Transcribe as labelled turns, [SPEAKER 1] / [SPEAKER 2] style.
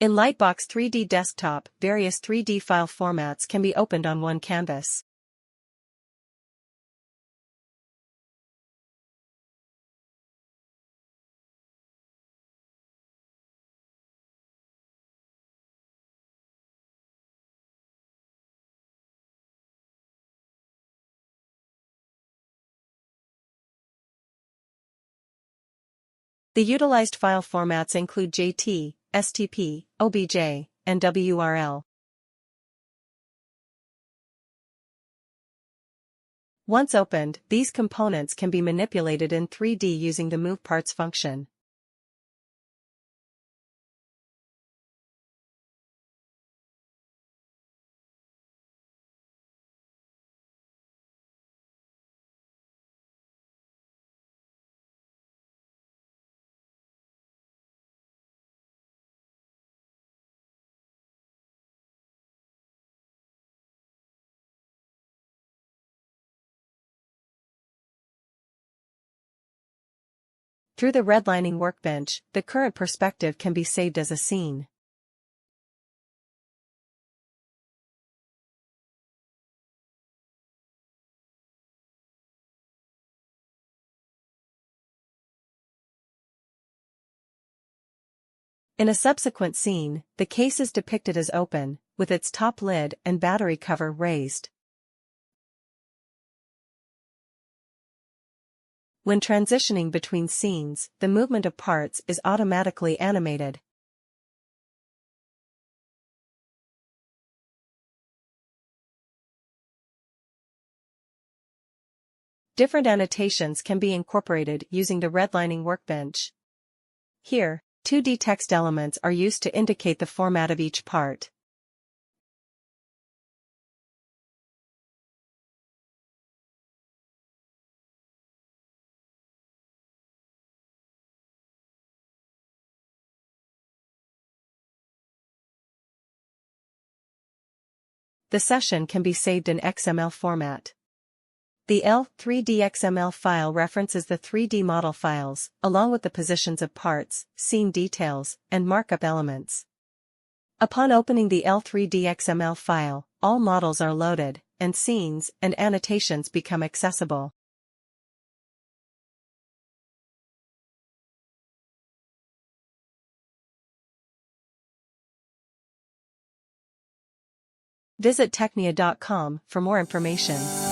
[SPEAKER 1] In LiteBox 3D Desktop, various 3D file formats can be opened on one canvas. The utilized file formats include JT, STP, OBJ, and WRL. Once opened, these components can be manipulated in 3D using the Move Parts function. Through the Redlining Workbench, the current perspective can be saved as a scene. In a subsequent scene, the case is depicted as open, with its top lid and battery cover raised. When transitioning between scenes, the movement of parts is automatically animated. Different annotations can be incorporated using the Redlining Workbench. Here, 2D text elements are used to indicate the format of each part. The session can be saved in XML format. The L3D XML file references the 3D model files, along with the positions of parts, scene details, and markup elements. Upon opening the L3D XML file, all models are loaded, and scenes and annotations become accessible. Visit technia.com for more information.